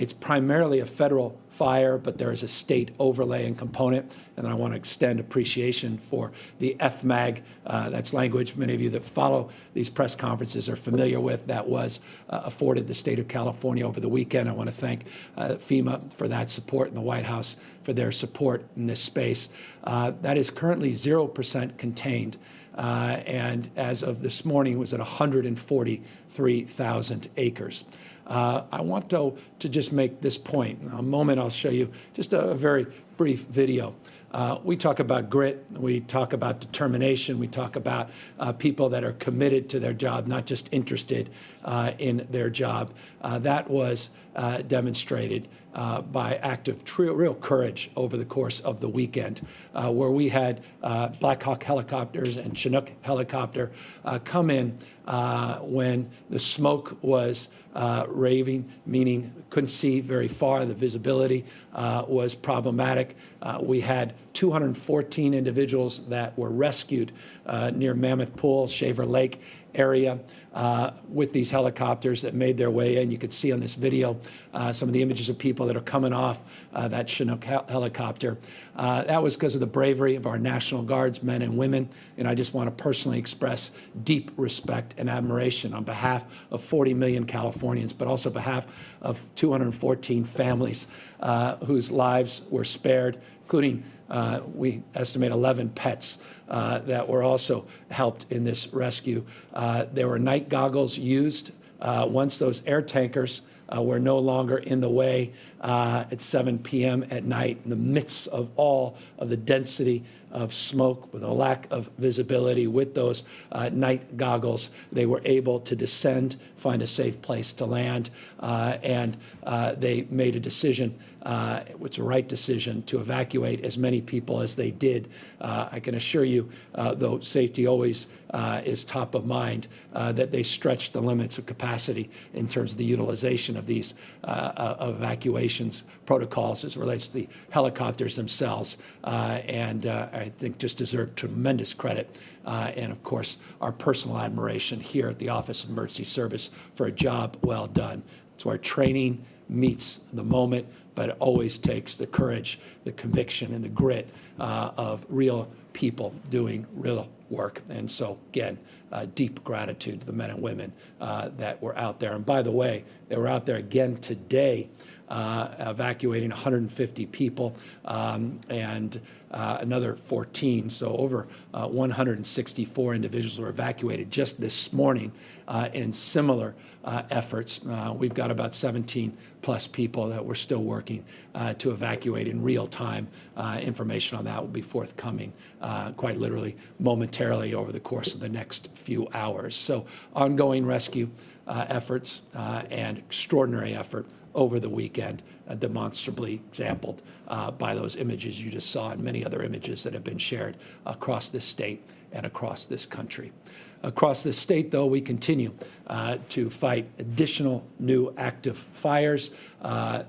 It's primarily a federal fire, but there is a state overlaying component. And I want to extend appreciation for the FMAG. That's language many of you that follow these press conferences are familiar with. That was afforded the state of California over the weekend. I want to thank FEMA for that support and the White House for their support in this space. That is currently 0% contained. And as of this morning, was at 143,000 acres. I want, though, to just make this point. In a moment, I'll show you just a very brief video. We talk about grit. We talk about determination. We talk about people that are committed to their job, not just interested in their job. That was demonstrated by act of real courage over the course of the weekend, where we had Black Hawk helicopters and Chinook helicopter come in when the smoke was raving, meaning couldn't see very far. The visibility was problematic. We had 214 individuals that were rescued near Mammoth Pool, Shaver Lake area with these helicopters that made their way in. You could see on this video some of the images of people that are coming off that Chinook helicopter. That was because of the bravery of our National Guards men and women, and I just want to personally express deep respect and admiration on behalf of 40 million Californians, but also on behalf of 214 families whose lives were spared, including we estimate 11 pets that were also helped in this rescue. There were night goggles used once those air tankers were no longer in the way at 7 p.m. at night in the midst of all of the density of smoke with a lack of visibility. With those night goggles, they were able to descend, find a safe place to land, and they made a decision, which was a right decision, to evacuate as many people as they did. I can assure you, though safety always is top of mind, that they stretched the limits of capacity in terms of the utilization of these evacuations protocols as it relates to the helicopters themselves, and I think just deserve tremendous credit, and of course our personal admiration here at the Office of Emergency Service for a job well done. It's where training meets the moment, but it always takes the courage, the conviction, and the grit of real people doing real work. And so, again, deep gratitude to the men and women that were out there. And by the way, they were out there again today evacuating 150 people and another 14. So over 164 individuals were evacuated just this morning in similar efforts. We've got about 17 plus people that we're still working to evacuate in real time. Information on that will be forthcoming quite literally momentarily over the course of the next few hours. So ongoing rescue efforts and extraordinary effort over the weekend, demonstrably exampled by those images you just saw and many other images that have been shared across this state and across this country. Across this state, though, we continue to fight additional new active fires,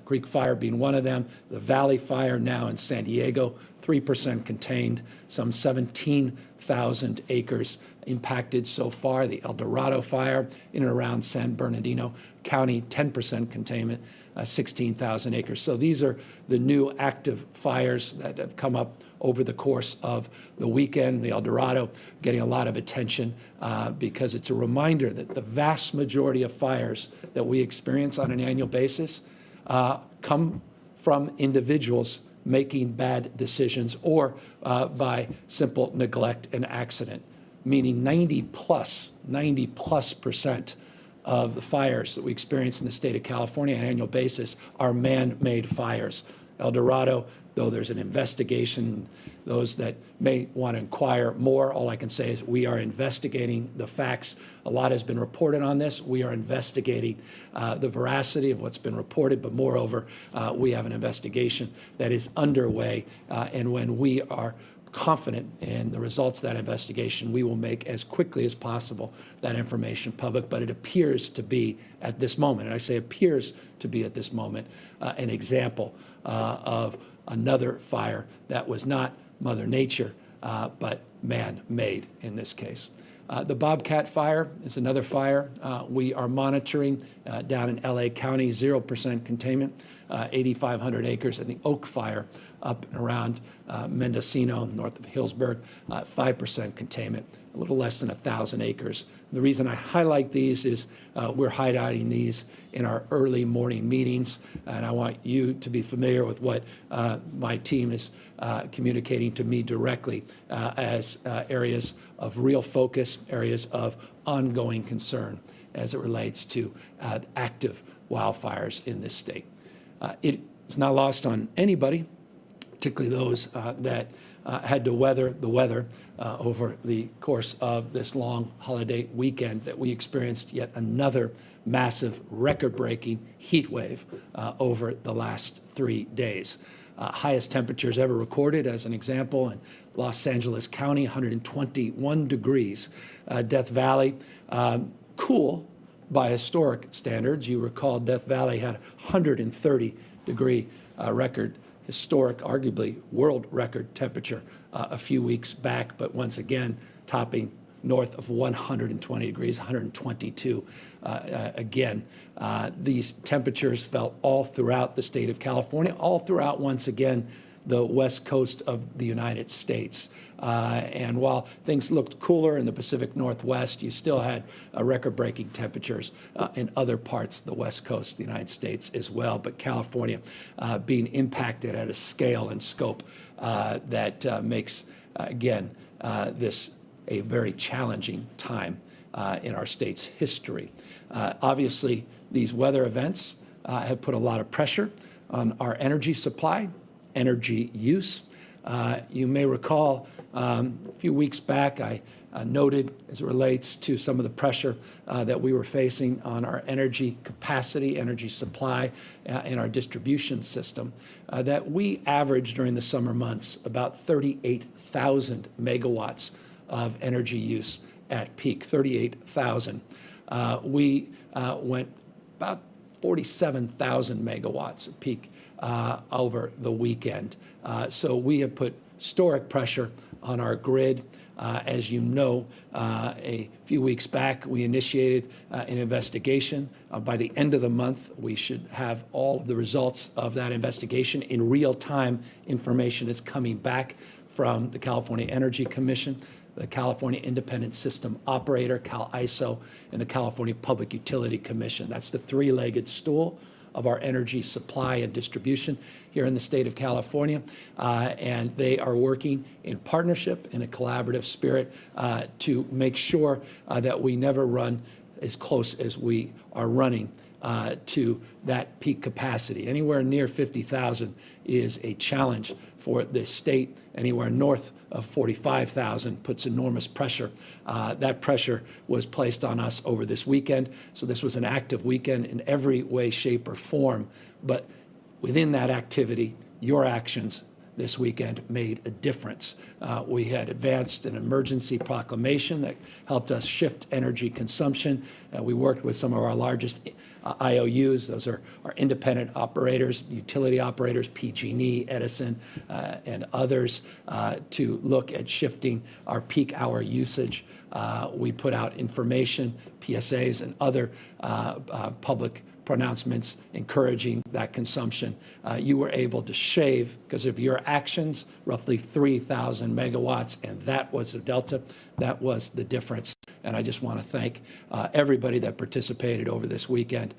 Creek Fire being one of them, the Valley Fire now in San Diego, 3% contained, some 17,000 acres impacted so far. The El Dorado Fire in and around San Bernardino County, 10% containment, 16,000 acres. So these are the new active fires that have come up over the course of the weekend. The El Dorado getting a lot of attention because it's a reminder that the vast majority of fires that we experience on an annual basis come from individuals making bad decisions or by simple neglect and accident, meaning 90+% of the fires that we experience in the state of California on an annual basis are man-made fires. El Dorado, though there's an investigation, those that may want to inquire more, all I can say is we are investigating the facts. A lot has been reported on this. We are investigating the veracity of what's been reported, but moreover, we have an investigation that is underway, and when we are confident in the results of that investigation, we will make as quickly as possible that information public. But it appears to be at this moment, and I say appears to be at this moment, an example of another fire that was not Mother Nature, but man-made in this case. The Bobcat fire is another fire we are monitoring down in LA County, 0% containment, 8,500 acres. And the Oak fire up and around Mendocino, north of Hillsburg, 5% containment, a little less than 1,000 acres. The reason I highlight these is we're highlighting these in our early morning meetings, and I want you to be familiar with what my team is communicating to me directly as areas of real focus, areas of ongoing concern as it relates to active wildfires in this state. It is not lost on anybody, particularly those that had to weather the weather over the course of this long holiday weekend, that we experienced yet another massive record-breaking heat wave over the last 3 days. Highest temperatures ever recorded, as an example, in Los Angeles County, 121 degrees. Death Valley, cool by historic standards. You recall Death Valley had 130-degree record, historic, arguably world record temperature a few weeks back, but once again topping north of 120 degrees, 122 again. These temperatures felt all throughout the state of California, all throughout, once again, the west coast of the United States. And while things looked cooler in the Pacific Northwest, you still had record-breaking temperatures in other parts of the west coast of the United States as well. But California being impacted at a scale and scope that makes, again, this a very challenging time in our state's history. Obviously, these weather events have put a lot of pressure on our energy supply, energy use. You may recall a few weeks back, I noted as it relates to some of the pressure that we were facing on our energy capacity, energy supply in our distribution system, that we averaged during the summer months about 38,000 megawatts of energy use at peak, 38,000. We went about 47,000 megawatts at peak over the weekend. So we have put historic pressure on our grid. As you know, a few weeks back, we initiated an investigation. By the end of the month, we should have all of the results of that investigation. In real time, information is coming back from the California Energy Commission, the California Independent System Operator, CAISO, and the California Public Utility Commission. That's the three-legged stool of our energy supply and distribution here in the state of California. And they are working in partnership, in a collaborative spirit, to make sure that we never run as close as we are running to that peak capacity. Anywhere near 50,000 is a challenge for this state. Anywhere north of 45,000 puts enormous pressure. That pressure was placed on us over this weekend. So this was an active weekend in every way, shape, or form. But within that activity, your actions this weekend made a difference. We had advanced an emergency proclamation that helped us shift energy consumption. We worked with some of our largest IOUs. Those are our independent operators, utility operators, PG&E, Edison, and others, to look at shifting our peak hour usage. We put out information, PSAs, and other public pronouncements encouraging that consumption. You were able to shave, because of your actions, roughly 3,000 megawatts, and that was the delta. That was the difference. And I just want to thank everybody that participated over this weekend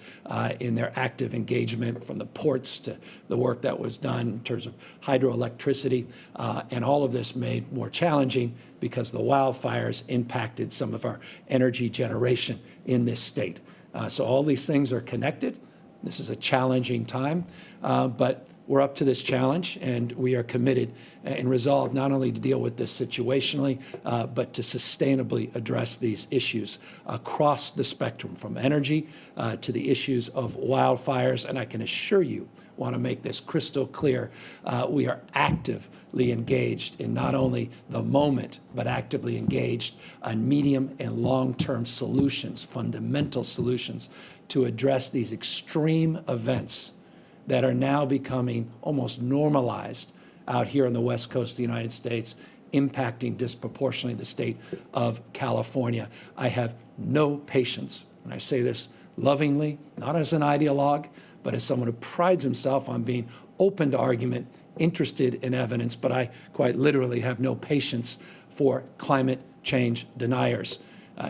in their active engagement, from the ports to the work that was done in terms of hydroelectricity. And all of this made more challenging because the wildfires impacted some of our energy generation in this state. So all these things are connected. This is a challenging time, but we're up to this challenge, and we are committed and resolved not only to deal with this situationally, but to sustainably address these issues across the spectrum, from energy to the issues of wildfires. And I can assure you, want to make this crystal clear, we are actively engaged in not only the moment, but actively engaged on medium and long-term solutions, fundamental solutions, to address these extreme events that are now becoming almost normalized out here on the west coast of the United States impacting disproportionately the state of California. I have no patience, and I say this lovingly, not as an ideologue, but as someone who prides himself on being open to argument, interested in evidence, but I quite literally have no patience for climate change deniers.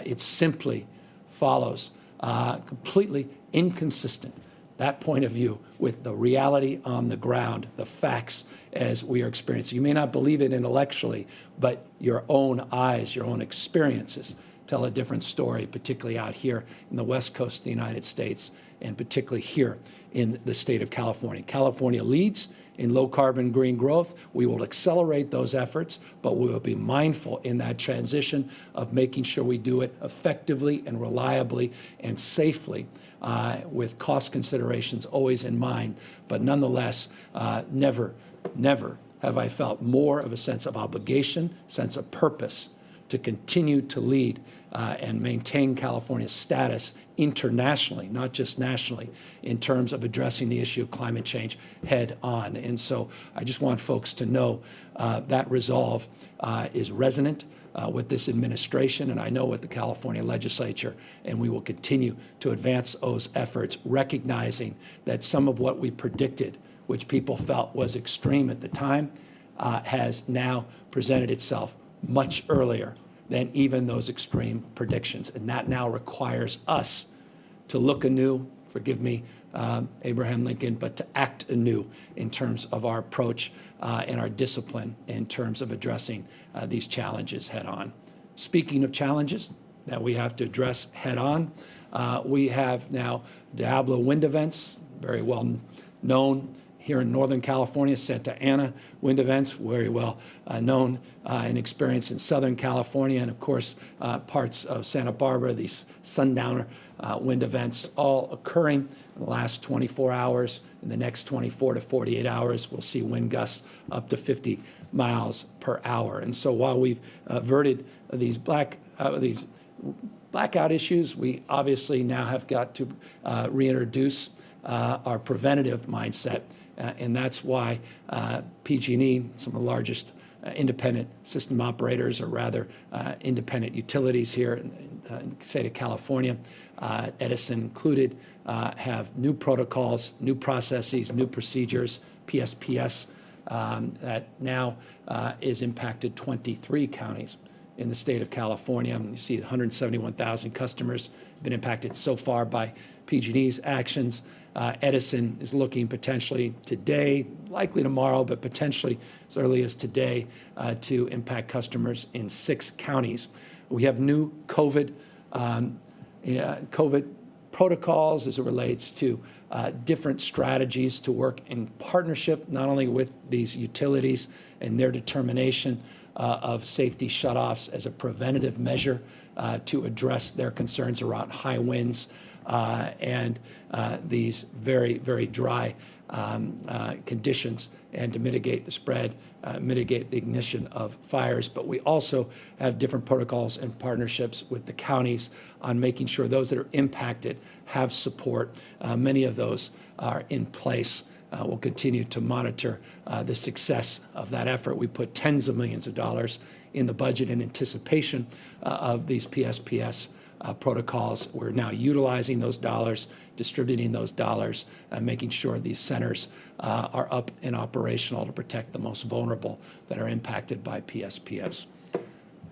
It simply follows completely inconsistent, that point of view, with the reality on the ground, the facts as we are experiencing. You may not believe it intellectually, but your own eyes, your own experiences tell a different story, particularly out here in the West Coast of the United States, and particularly here in the state of California. California leads in low-carbon green growth. We will accelerate those efforts, but we will be mindful in that transition of making sure we do it effectively and reliably and safely, with cost considerations always in mind. But nonetheless, never have I felt more of a sense of obligation, sense of purpose to continue to lead and maintain California's status internationally, not just nationally, in terms of addressing the issue of climate change head on. And so I just want folks to know that resolve is resonant with this administration, and I know with the California legislature, and we will continue to advance those efforts, recognizing that some of what we predicted, which people felt was extreme at the time, has now presented itself much earlier than even those extreme predictions. And that now requires us to look anew, forgive me, Abraham Lincoln, but to act anew in terms of our approach and our discipline in terms of addressing these challenges head on. Speaking of challenges that we have to address head on, we have now Diablo wind events, very well known here in Northern California, Santa Ana wind events, very well known and experienced in Southern California, and of course, parts of Santa Barbara, these sundowner wind events all occurring in the last 24 hours. In the next 24 to 48 hours, we'll see wind gusts up to 50 miles per hour. And so while we've averted these blackout issues, we obviously now have got to reintroduce our preventative mindset. And that's why PG&E, some of the largest independent system operators, or rather independent utilities here in the state of California, Edison included, have new protocols, new processes, new procedures, PSPS, that now is impacted 23 counties in the state of California. You see 171,000 customers have been impacted so far by PG&E's actions. Edison is looking potentially today, likely tomorrow, but potentially as early as today, to impact customers in 6 counties. We have new COVID protocols as it relates to different strategies to work in partnership, not only with these utilities and their determination of safety shutoffs as a preventative measure to address their concerns around high winds and these very, very dry conditions, and to mitigate the spread, mitigate the ignition of fires. But we also have different protocols and partnerships with the counties on making sure those that are impacted have support. Many of those are in place. We'll continue to monitor the success of that effort. We put tens of millions of dollars in the budget in anticipation of these PSPS protocols. We're now utilizing those dollars, distributing those dollars, and making sure these centers are up and operational to protect the most vulnerable that are impacted by PSPS.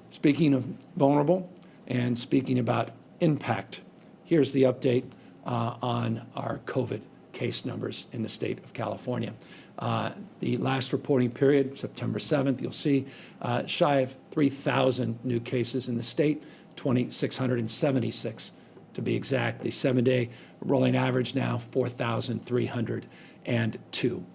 Speaking of vulnerable and speaking about impact, here's the update on our COVID case numbers in the state of California. The last reporting period, September 7th, you'll see shy of 3,000 new cases in the state, 2,676 to be exact. The 7-day rolling average now 4,302.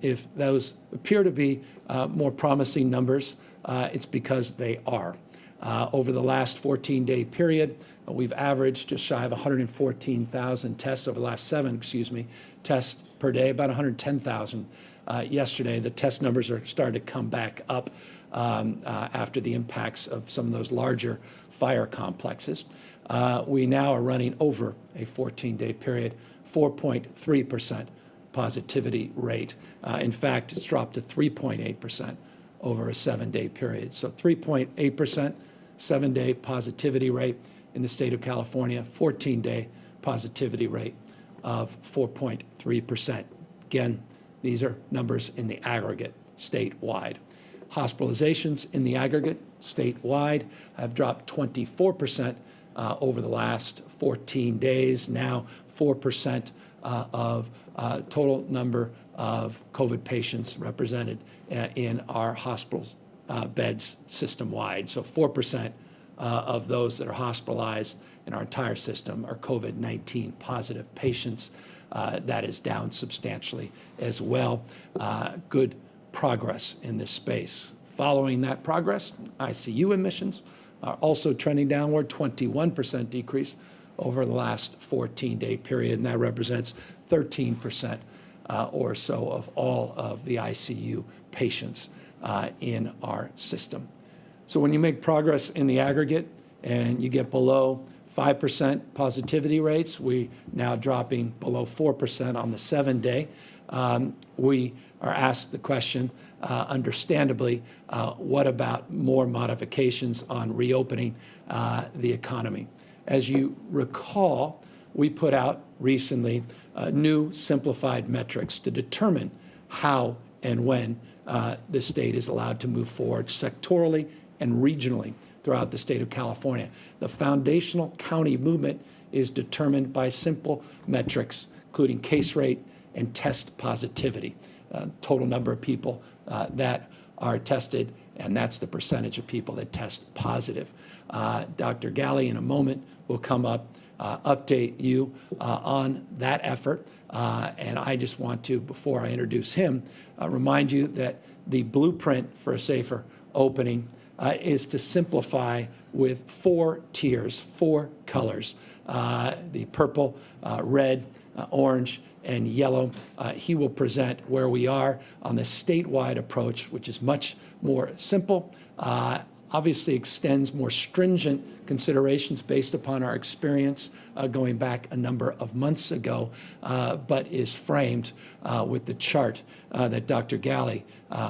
If those appear to be more promising numbers, it's because they are. Over the last 14-day period, we've averaged just shy of 114,000 tests over the last tests per day, about 110,000 yesterday. The test numbers are starting to come back up after the impacts of some of those larger fire complexes. We now are running over a 14-day period, 4.3% positivity rate. In fact, it's dropped to 3.8% over a 7-day period. So 3.8% 7-day positivity rate in the state of California, 14-day positivity rate of 4.3%. Again, these are numbers in the aggregate statewide. Hospitalizations in the aggregate statewide have dropped 24% over the last 14 days. Now 4% of total number of COVID patients represented in our hospitals beds system-wide. So 4% of those that are hospitalized in our entire system are COVID-19 positive patients. That is down substantially as well. Good progress in this space. Following that progress, ICU admissions are also trending downward, 21% decrease over the last 14-day period, and that represents 13% or so of all of the ICU patients in our system. So when you make progress in the aggregate and you get below 5% positivity rates, we now dropping below 4% on the 7-day. We are asked the question, understandably, what about more modifications on reopening the economy? As you recall, we put out recently new simplified metrics to determine how and when the state is allowed to move forward sectorally and regionally throughout the state of California. The foundational county movement is determined by simple metrics, including case rate and test positivity, total number of people that are tested, and that's the percentage of people that test positive. Dr. Galley in a moment will come up, update you on that effort. And I just want to, before I introduce him, remind you that the blueprint for a safer opening is to simplify with 4 tiers, 4 colors, the purple, red, orange, and yellow. He will present where we are on the statewide approach, which is much more simple, obviously extends more stringent considerations based upon our experience going back a number of months ago, but is framed with the chart that Dr. Galley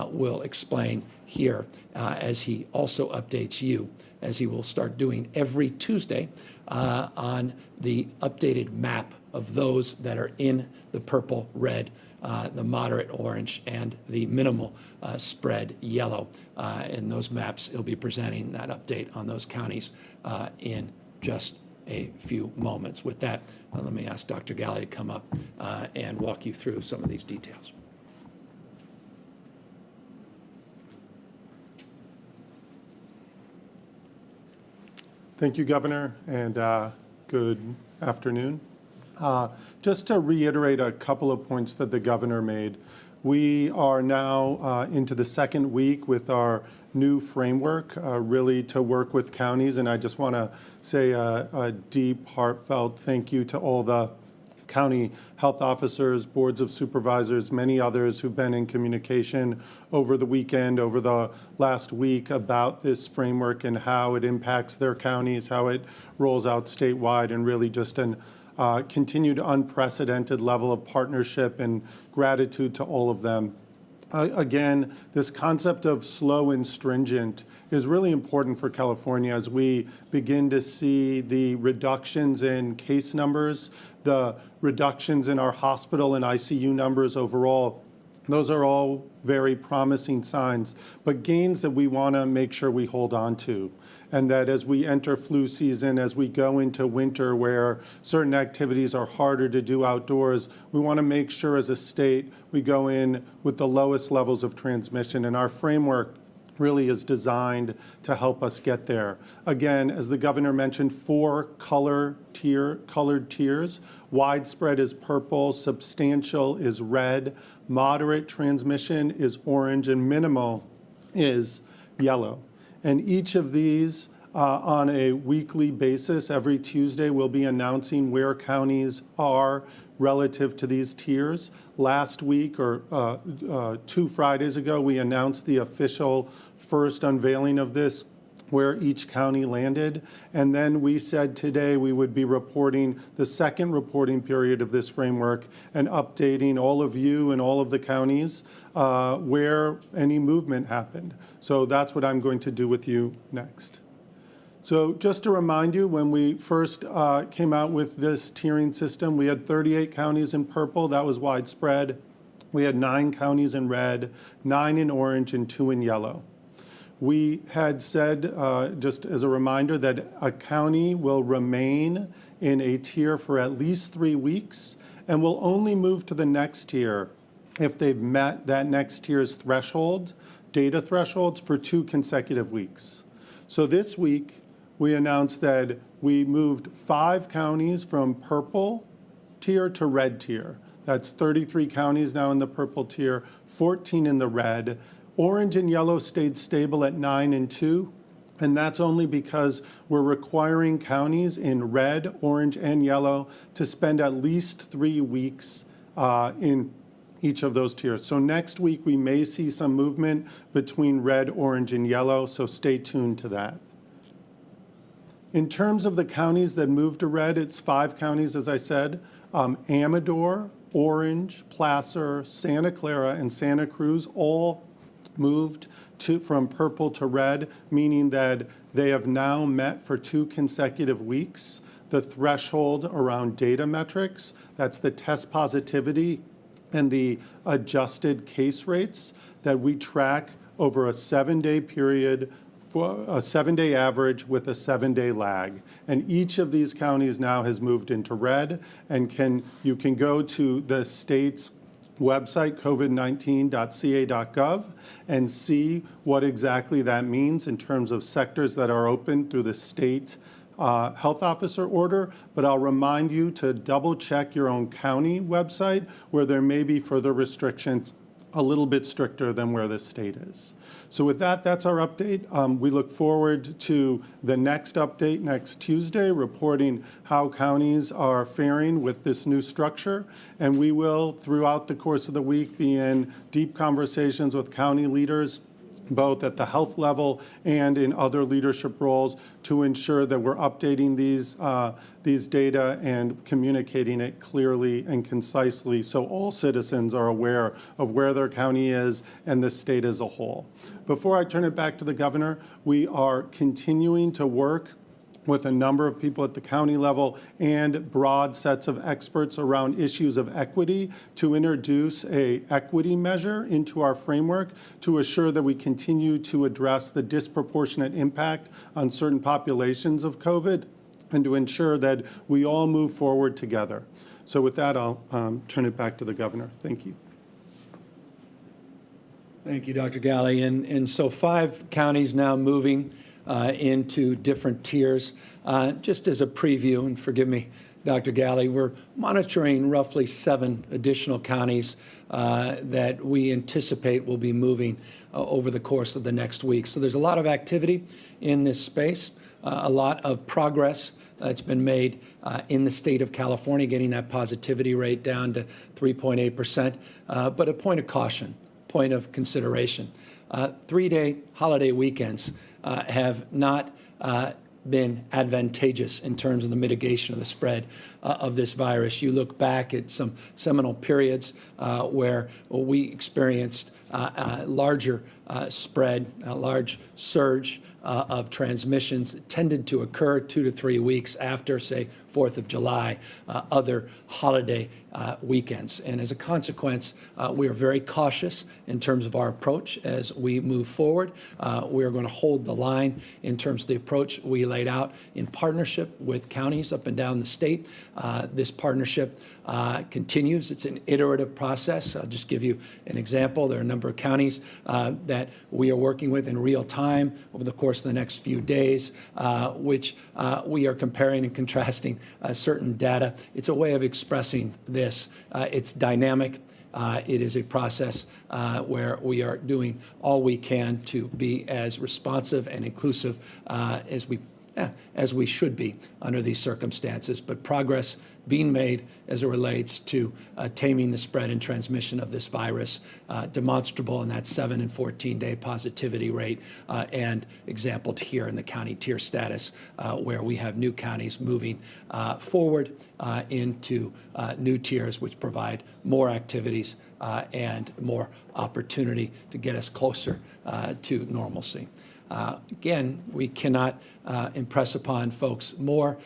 will explain here as he also updates you, as he will start doing every Tuesday on the updated map of those that are in the purple, red, the moderate orange, and the minimal spread yellow. In those maps, he'll be presenting that update on those counties in just a few moments. With that, let me ask Dr. Galley to come up and walk you through some of these details. Thank you, Governor, and good afternoon. Just to reiterate a couple of points that the Governor made, we are now into the second week with our new framework, really to work with counties, and I just want to say a deep, heartfelt thank you to all the county health officers, boards of supervisors, many others who've been in communication over the weekend, over the last week about this framework and how it impacts their counties, how it rolls out statewide, and really just an continued unprecedented level of partnership and gratitude to all of them. Again, this concept of slow and stringent is really important for California as we begin to see the reductions in case numbers, the reductions in our hospital and ICU numbers overall. Those are all very promising signs, but gains that we want to make sure we hold on to. And that as we enter flu season, as we go into winter where certain activities are harder to do outdoors, we want to make sure as a state we go in with the lowest levels of transmission. And our framework really is designed to help us get there. Again, as the Governor mentioned, 4 colored tiers. Widespread is purple, substantial is red, moderate transmission is orange, and minimal is yellow. And each of these on a weekly basis, every Tuesday, we'll be announcing where counties are relative to these tiers. Last week, or 2 Fridays ago, we announced the official first unveiling of this where each county landed. And then we said today we would be reporting the second reporting period of this framework and updating all of you and all of the counties where any movement happened. So that's what I'm going to do with you next. So just to remind you, when we first came out with this tiering system, we had 38 counties in purple. That was widespread. We had 9 counties in red, 9 in orange, and 2 in yellow. We had said, just as a reminder, that a county will remain in a tier for at least 3 weeks and will only move to the next tier if they've met that next tier's threshold, data thresholds, for 2 consecutive weeks. So this week, we announced that we moved 5 counties from purple tier to red tier. That's 33 counties now in the purple tier, 14 in the red. Orange and yellow stayed stable at 9 and 2, and that's only because we're requiring counties in red, orange, and yellow to spend at least 3 weeks in each of those tiers. So next week, we may see some movement between red, orange, and yellow, so stay tuned to that. In terms of the counties that moved to red, it's 5 counties, as I said: Amador, Orange, Placer, Santa Clara, and Santa Cruz all moved from purple to red, meaning that they have now met for 2 consecutive weeks the threshold around data metrics. That's the test positivity and the adjusted case rates that we track over a 7-day period, for a 7-day average with a 7-day lag. And each of these counties now has moved into red, and you can go to the state's website, covid19.ca.gov, and see what exactly that means in terms of sectors that are open through the state health officer order. But I'll remind you to double check your own county website, where there may be further restrictions a little bit stricter than where the state is. So with that, that's our update. We look forward to the next update next Tuesday, reporting how counties are faring with this new structure. And we will, throughout the course of the week, be in deep conversations with county leaders, both at the health level and in other leadership roles, to ensure that we're updating these data and communicating it clearly and concisely so all citizens are aware of where their county is and the state as a whole. Before I turn it back to the governor, we are continuing to work with a number of people at the county level and broad sets of experts around issues of equity to introduce an equity measure into our framework to assure that we continue to address the disproportionate impact on certain populations of COVID and to ensure that we all move forward together. So with that, I'll turn it back to the governor. Thank you. Thank you, Dr. Galley. And so 5 counties now moving into different tiers. Just as a preview, and forgive me, Dr. Galley, we're monitoring roughly 7 additional counties that we anticipate will be moving over the course of the next week. So there's a lot of activity in this space, a lot of progress that's been made in the state of California, getting that positivity rate down to 3.8%. But a point of caution, point of consideration. 3-day holiday weekends have not been advantageous in terms of the mitigation of the spread of this virus. You look back at some seminal periods where we experienced a larger spread, a large surge of transmissions that tended to occur 2 to 3 weeks after, say, 4th of July, other holiday weekends. And as a consequence, we are very cautious in terms of our approach as we move forward. We are going to hold the line in terms of the approach we laid out in partnership with counties up and down the state. This partnership continues. It's an iterative process. I'll just give you an example. There are a number of counties that we are working with in real time over the course of the next few days, which we are comparing and contrasting certain data. It's a way of expressing this. It's dynamic. It is a process where we are doing all we can to be as responsive and inclusive as we as we should be under these circumstances, but progress being made as it relates to taming the spread and transmission of this virus, demonstrable in that 7 and 14-day positivity rate, and exampled here in the county tier status, where we have new counties moving forward into new tiers, which provide more activities and more opportunity to get us closer to normalcy. Again, we cannot impress upon folks more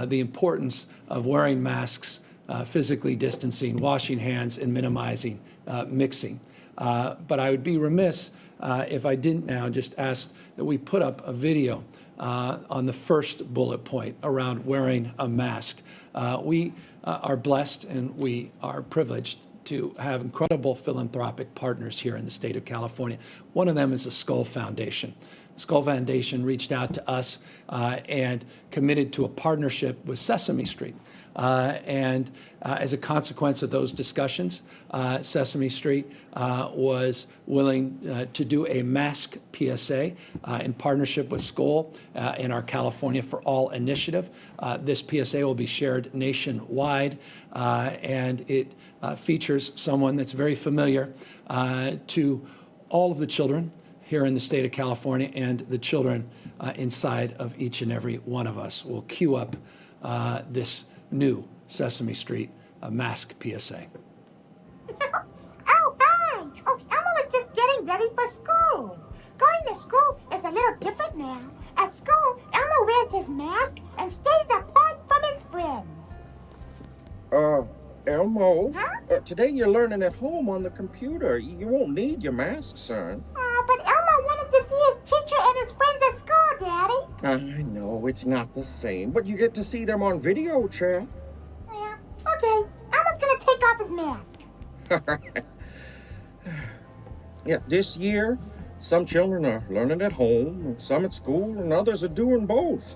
the importance of wearing masks, physically distancing, washing hands, and minimizing mixing. But I would be remiss if I didn't now just ask that we put up a video on the first bullet point around wearing a mask. We are blessed and we are privileged to have incredible philanthropic partners here in the state of California. One of them is the Skull Foundation. The Skull Foundation reached out to us and committed to a partnership with Sesame Street. And as a consequence of those discussions, Sesame Street was willing to do a mask PSA in partnership with Skull in our California for All initiative. This PSA will be shared nationwide, and it features someone that's very familiar to all of the children here in the state of California and the children inside of each and every one of us. We'll cue up this new Sesame Street mask PSA. Oh, hi! Oh, Elmo was just getting ready for school. Going to school is a little different now. At school, Elmo wears his mask and stays apart from his friends. Elmo, Huh? today you're learning at home on the computer. You won't need your mask, son. But Elmo wanted to see his teacher and his friends at school, Daddy. I know, it's not the same, but you get to see them on video chat. Yeah, okay. Elmo's gonna take off his mask. Yeah, this year, some children are learning at home, some at school, and others are doing both.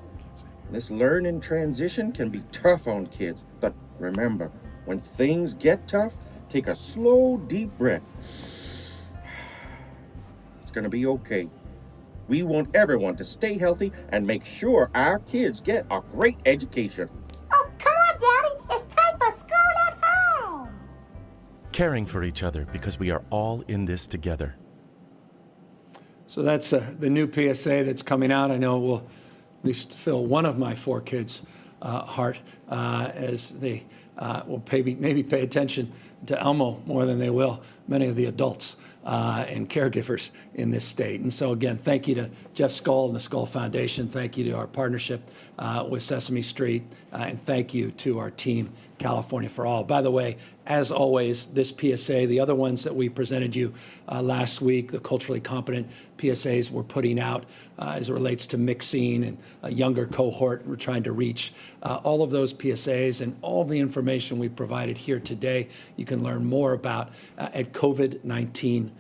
This learning transition can be tough on kids, but remember, when things get tough, take a slow, deep breath. It's gonna be okay. We want everyone to stay healthy and make sure our kids get a great education. Oh, come on, Daddy. It's time for school at home. Caring for each other because we are all in this together. So that's the new PSA that's coming out. I know it will at least fill one of my 4 kids' heart as they will maybe pay attention to Elmo more than they will many of the adults and caregivers in this state. And so again, thank you to Jeff Skull and the Skull Foundation. Thank you to our partnership with Sesame Street. And thank you to our team, California for All. By the way, as always, this PSA, the other ones that we presented you last week, the culturally competent PSAs we're putting out as it relates to mixing and a younger cohort we're trying to reach. All of those PSAs and all the information we provided here today, you can learn more about at COVID-19.ca.gov,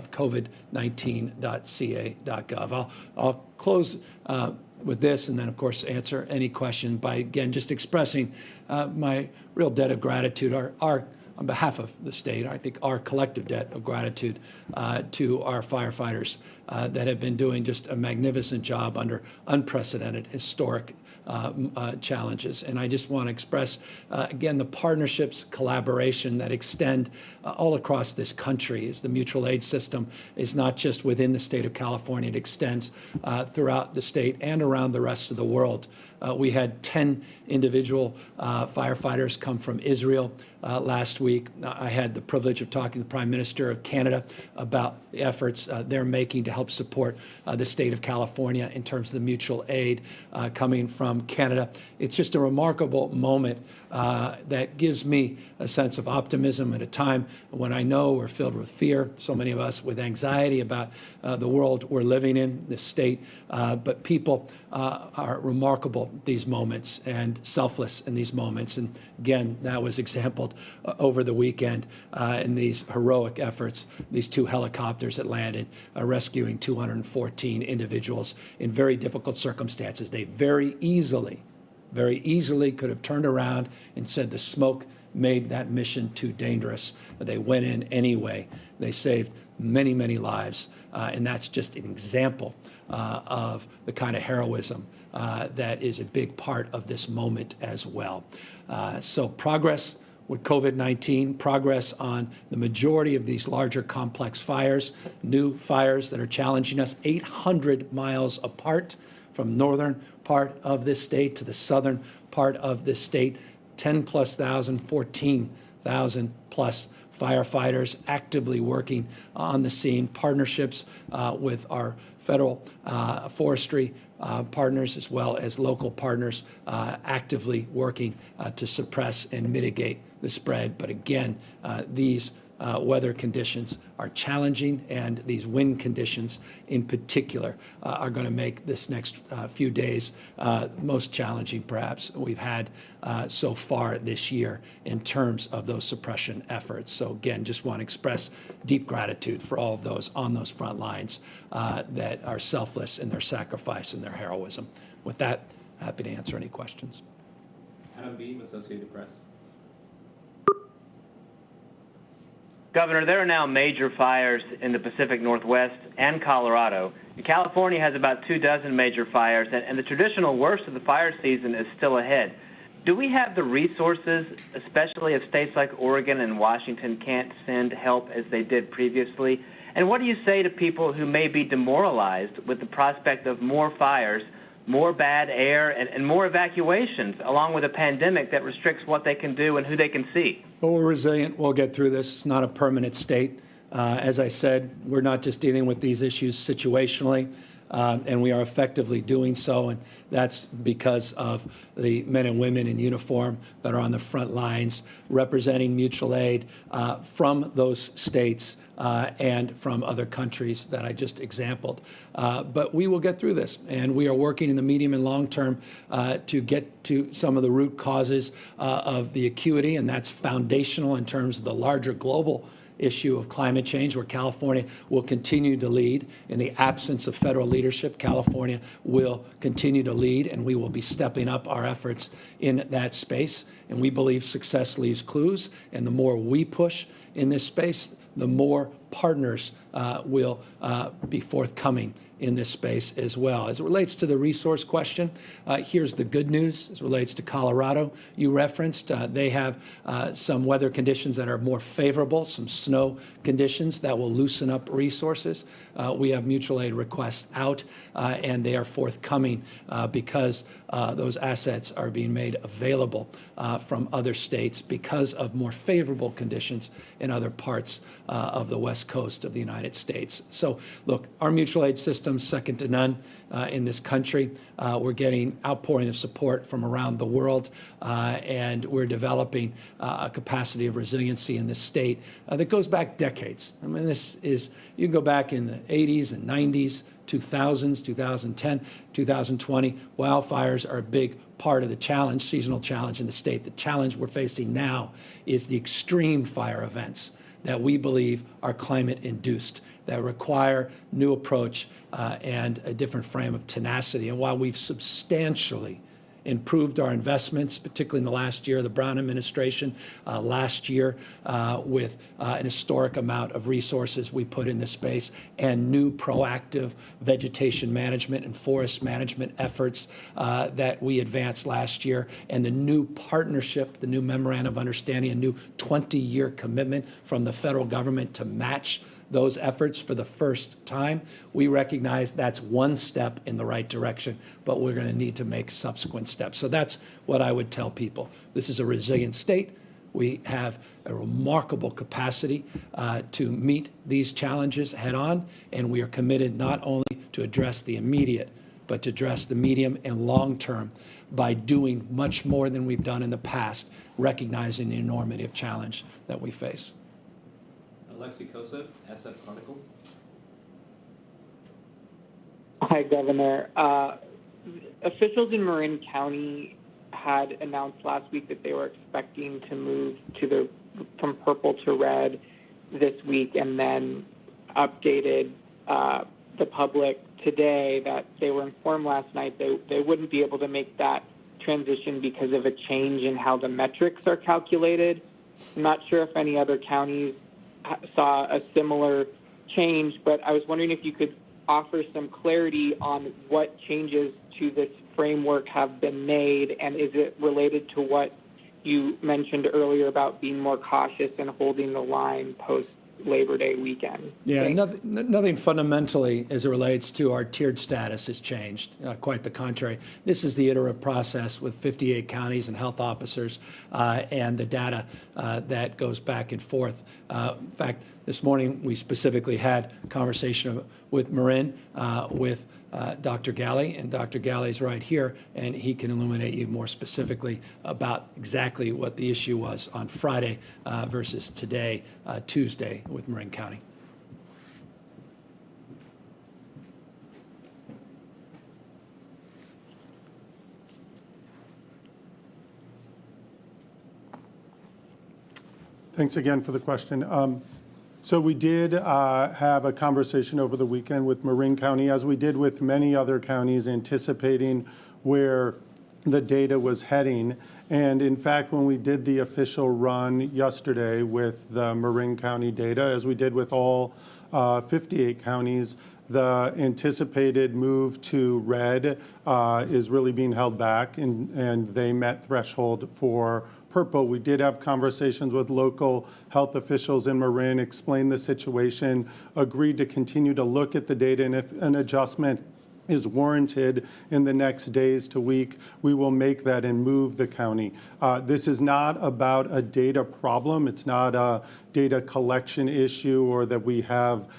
covid19.ca.gov. I'll close with this and then, of course, answer any question by, again, just expressing my real debt of gratitude, on behalf of the state, I think our collective debt of gratitude to our firefighters that have been doing just a magnificent job under unprecedented, historic challenges. And I just want to express, again, the partnerships, collaboration that extend all across this country. As the mutual aid system is not just within the state of California, it extends throughout the state and around the rest of the world. We had 10 individual firefighters come from Israel last week. I had the privilege of talking to the Prime Minister of Canada about the efforts they're making to help support the state of California in terms of the mutual aid coming from Canada. It's just a remarkable moment that gives me a sense of optimism at a time when I know we're filled with fear, so many of us with anxiety about the world we're living in, this state. But people are remarkable these moments and selfless in these moments. And again, that was exampled over the weekend in these heroic efforts, these 2 helicopters that landed, rescuing 214 individuals in very difficult circumstances. They very easily very easily could have turned around and said the smoke made that mission too dangerous. They went in anyway. They saved many, many lives, and that's just an example of the kind of heroism that is a big part of this moment as well. So progress with COVID-19, progress on the majority of these larger complex fires, new fires that are challenging us 800 miles apart from northern part of this state to the southern part of this state, 10+ thousand, 14,000 plus firefighters actively working on the scene, partnerships with our federal forestry partners as well as local partners actively working to suppress and mitigate the spread. But again, these weather conditions are challenging, and these wind conditions in particular are going to make this next few days most challenging perhaps we've had so far this year in terms of those suppression efforts. So again, just want to express deep gratitude for all of those on those front lines that are selfless in their sacrifice and their heroism. With that, happy to answer any questions. Adam Beam, Associated Press. Governor, there are now major fires in the Pacific Northwest and Colorado. California has about 24 major fires, and the traditional worst of the fire season is still ahead. Do we have the resources, especially if states like Oregon and Washington can't send help as they did previously? And what do you say to people who may be demoralized with the prospect of more fires, more bad air, and more evacuations, along with a pandemic that restricts what they can do and who they can see? Well, we're resilient. We'll get through this. It's not a permanent state. As I said, we're not just dealing with these issues situationally, and we are effectively doing so, and that's because of the men and women in uniform that are on the front lines representing mutual aid from those states and from other countries that I just exampled. But we will get through this, and we are working in the medium and long term to get to some of the root causes of the acuity, and that's foundational in terms of the larger global issue of climate change, where California will continue to lead. In the absence of federal leadership, California will continue to lead, and we will be stepping up our efforts in that space. And we believe success leaves clues, and the more we push in this space, the more partners will be forthcoming in this space as well. As it relates to the resource question, here's the good news as it relates to Colorado. You referenced they have some weather conditions that are more favorable, some snow conditions that will loosen up resources. We have mutual aid requests out, and they are forthcoming because those assets are being made available from other states because of more favorable conditions in other parts of the West Coast of the United States. So, look, our mutual aid system second to none in this country. We're getting outpouring of support from around the world, and we're developing a capacity of resiliency in this state that goes back decades. I mean, this is, you can go back in the 80s and 90s, 2000s, 2010, 2020. Wildfires are a big part of the challenge, seasonal challenge in the state. The challenge we're facing now is the extreme fire events that we believe are climate-induced, that require new approach and a different frame of tenacity. And while we've substantially improved our investments, particularly in the last year of the Brown administration, last year with an historic amount of resources we put in this space and new proactive vegetation management and forest management efforts that we advanced last year, and the new partnership, the new memorandum of understanding, a new 20-year commitment from the federal government to match those efforts for the first time. We recognize that's one step in the right direction, but we're going to need to make subsequent steps. So that's what I would tell people. This is a resilient state. We have a remarkable capacity to meet these challenges head on, and we are committed not only to address the immediate, but to address the medium and long term by doing much more than we've done in the past, recognizing the enormity of challenge that we face. Alexei Kosev, SF Chronicle. Hi, Governor. Officials in Marin County had announced last week that they were expecting to move from purple to red this week, and then updated the public today that they were informed last night they wouldn't be able to make that transition because of a change in how the metrics are calculated. I'm not sure if any other counties saw a similar change, but I was wondering if you could offer some clarity on what changes to this framework have been made, and is it related to what you mentioned earlier about being more cautious and holding the line post Labor Day weekend? Yeah, nothing fundamentally as it relates to our tiered status has changed. Quite the contrary. This is the iterative process with 58 counties and health officers and the data that goes back and forth. In fact, this morning we specifically had a conversation with Marin, with Dr. Galley, and Dr. Galley's right here, and he can illuminate you more specifically about exactly what the issue was on Friday versus today, Tuesday, with Marin County. Thanks again for the question. So we did have a conversation over the weekend with Marin County, as we did with many other counties, anticipating where the data was heading. And in fact, when we did the official run yesterday with the Marin County data, as we did with all 58 counties, the anticipated move to red is really being held back, and they met threshold for purple. We did have conversations with local health officials in Marin, explained the situation, agreed to continue to look at the data, and if an adjustment is warranted in the next days to week, we will make that and move the county. This is not about a data problem. It's not a data collection issue or that we have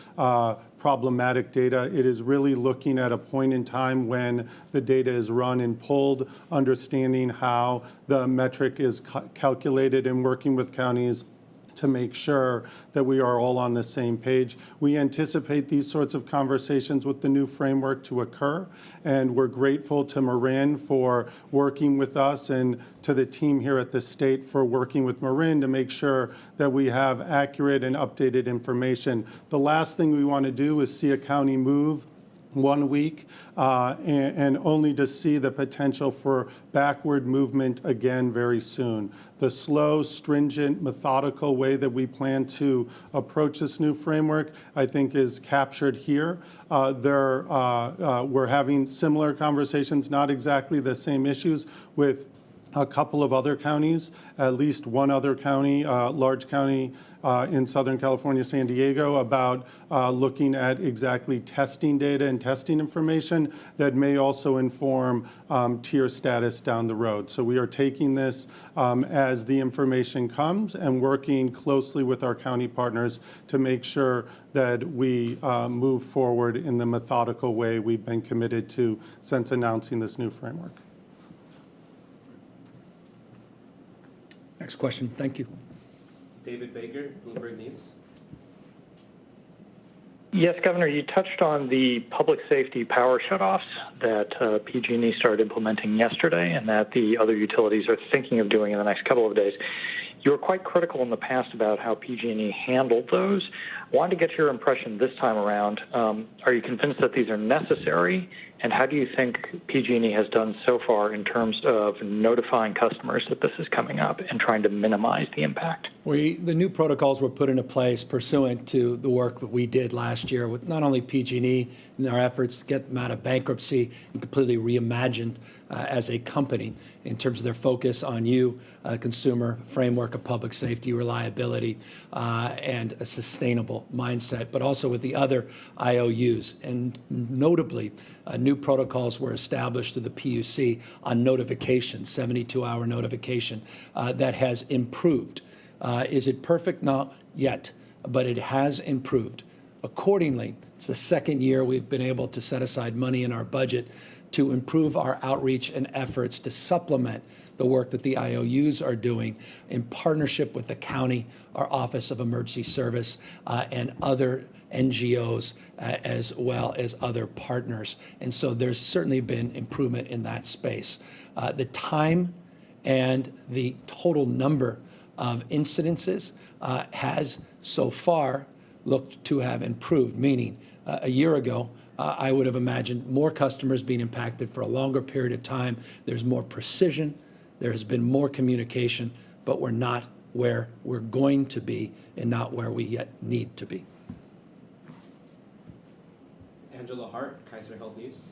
problematic data. It is really looking at a point in time when the data is run and pulled, understanding how the metric is calculated, and working with counties to make sure that we are all on the same page. We anticipate these sorts of conversations with the new framework to occur, and we're grateful to Marin for working with us and to the team here at the state for working with Marin to make sure that we have accurate and updated information. The last thing we want to do is see a county move 1 week and only to see the potential for backward movement again very soon. The slow, stringent, methodical way that we plan to approach this new framework, I think, is captured here. We're having similar conversations, not exactly the same issues, with a couple of other counties, at least one other county, large county in Southern California, San Diego, about looking at exactly testing data and testing information that may also inform tier status down the road. So we are taking this as the information comes and working closely with our county partners to make sure that we move forward in the methodical way we've been committed to since announcing this new framework. Next question. Thank you. David Baker, Bloomberg News. Yes, Governor, you touched on the public safety power shutoffs that PG&E started implementing yesterday and that the other utilities are thinking of doing in the next couple of days. You were quite critical in the past about how PG&E handled those. I wanted to get your impression this time around. Are you convinced that these are necessary? And how do you think PG&E has done so far in terms of notifying customers that this is coming up and trying to minimize the impact? The new protocols were put into place pursuant to the work that we did last year with not only PG&E in our efforts to get them out of bankruptcy and completely reimagined as a company in terms of their focus on consumer framework of public safety, reliability, and a sustainable mindset, but also with the other IOUs. And notably, new protocols were established through the PUC on notification, 72-hour notification, that has improved. Is it perfect? Not yet, but it has improved. Accordingly, it's the second year we've been able to set aside money in our budget to improve our outreach and efforts to supplement the work that the IOUs are doing in partnership with the county, our Office of Emergency Service, and other NGOs, as well as other partners. And so there's certainly been improvement in that space. The time and the total number of incidences has so far looked to have improved, meaning a year ago, I would have imagined more customers being impacted for a longer period of time. There's more precision. There has been more communication, but we're not where we're going to be and not where we yet need to be. Angela Hart, Kaiser Health News.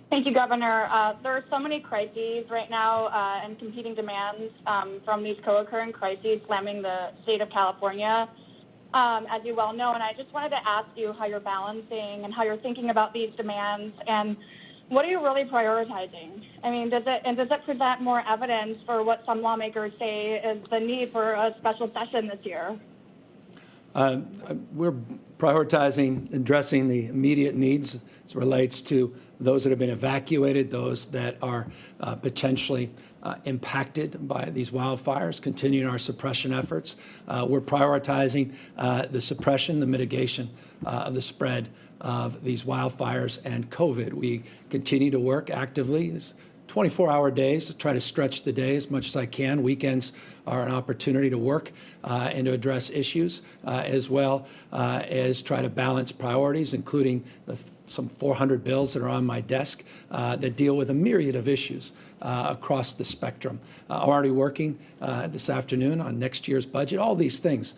Thank you, Governor. There are so many crises right now and competing demands from these co-occurring crises slamming the state of California, as you well know. And I just wanted to ask you how you're balancing and how you're thinking about these demands and what are you really prioritizing? I mean, does it present more evidence for what some lawmakers say is the need for a special session this year? We're prioritizing addressing the immediate needs as it relates to those that have been evacuated, those that are potentially impacted by these wildfires, continuing our suppression efforts. We're prioritizing the suppression, the mitigation of the spread of these wildfires and COVID. We continue to work actively. 24-hour days to try to stretch the day as much as I can. Weekends are an opportunity to work and to address issues, as well as try to balance priorities, including some 400 bills that are on my desk that deal with a myriad of issues across the spectrum. Already working this afternoon on next year's budget. All these things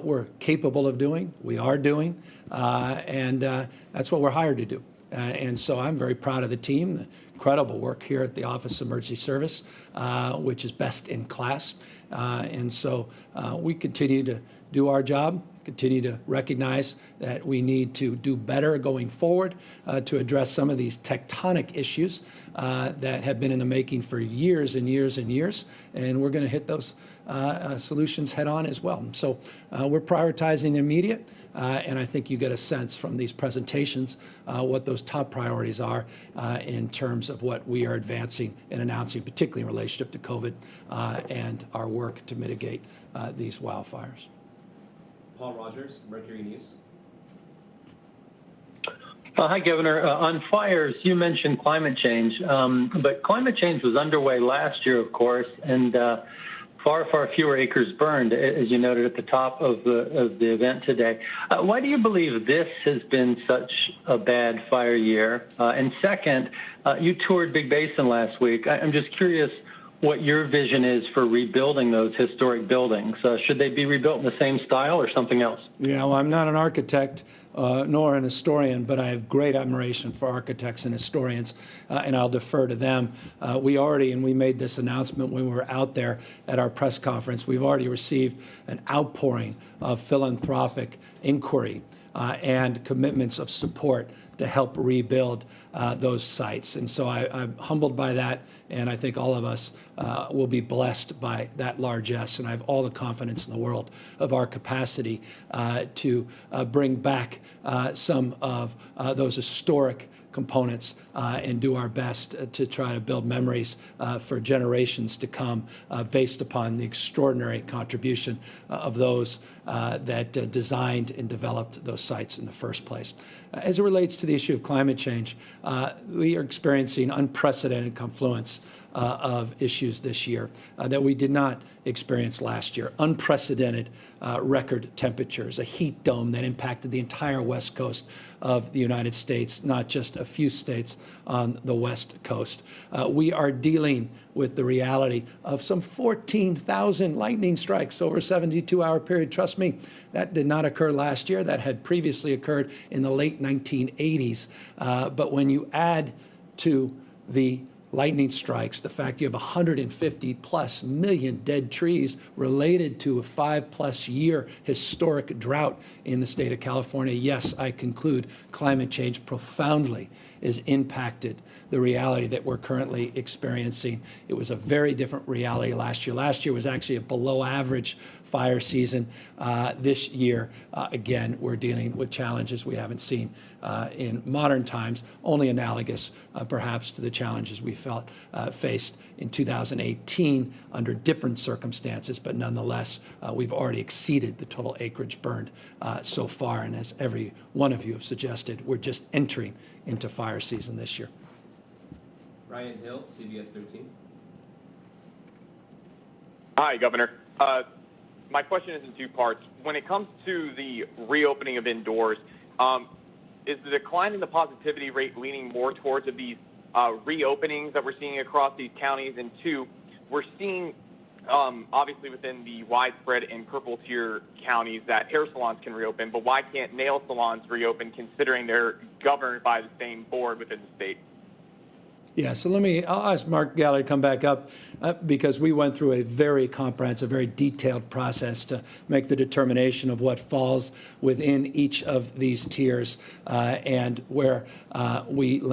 we're capable of doing, we are doing, and that's what we're hired to do. And so I'm very proud of the team, the incredible work here at the Office of Emergency Service, which is best in class. And so we continue to do our job, continue to recognize that we need to do better going forward to address some of these tectonic issues that have been in the making for years and years and years. And we're going to hit those solutions head on as well. So we're prioritizing the immediate. And I think you get a sense from these presentations what those top priorities are in terms of what we are advancing and announcing, particularly in relationship to COVID and our work to mitigate these wildfires. Paul Rogers, Mercury News. Hi, Governor. On fires, you mentioned climate change, but climate change was underway last year, of course, and far, far fewer acres burned, as you noted at the top of the event today. Why do you believe this has been such a bad fire year? And second, you toured Big Basin last week. I'm just curious what your vision is for rebuilding those historic buildings. Should they be rebuilt in the same style or something else? Yeah, well, I'm not an architect nor an historian, but I have great admiration for architects and historians, and I'll defer to them. We made this announcement when we were out there at our press conference, we've already received an outpouring of philanthropic inquiry and commitments of support to help rebuild those sites. And so I'm humbled by that, and I think all of us will be blessed by that largesse. And I have all the confidence in the world of our capacity to bring back some of those historic components and do our best to try to build memories for generations to come based upon the extraordinary contribution of those that designed and developed those sites in the first place. As it relates to the issue of climate change, we are experiencing unprecedented confluence of issues this year that we did not experience last year. Unprecedented record temperatures, a heat dome that impacted the entire west coast of the United States, not just a few states on the west coast. We are dealing with the reality of some 14,000 lightning strikes over a 72-hour period. Trust me, that did not occur last year. That had previously occurred in the late 1980s. But when you add to the lightning strikes, the fact you have 150+ million dead trees related to a 5+ year historic drought in the state of California, yes, I conclude climate change profoundly is impacted the reality that we're currently experiencing. It was a very different reality last year. Last year was actually a below average fire season. This year, again, we're dealing with challenges we haven't seen in modern times, only analogous perhaps to the challenges we faced in 2018 under different circumstances, but nonetheless, we've already exceeded the total acreage burned so far. And as every one of you have suggested, we're just entering into fire season this year. Ryan Hill, CBS 13. Hi, Governor. my question is in two parts. When it comes to the reopening of indoors, is the decline in the positivity rate leaning more towards of these reopenings that we're seeing across these counties? And two, we're seeing, obviously within the widespread and purple tier counties, that hair salons can reopen, but why can't nail salons reopen considering they're governed by the same board within the state? Yeah, so I'll ask Mark Gallagher to come back up because we went through a very comprehensive, very detailed process to make the determination of what falls within each of these tiers and where we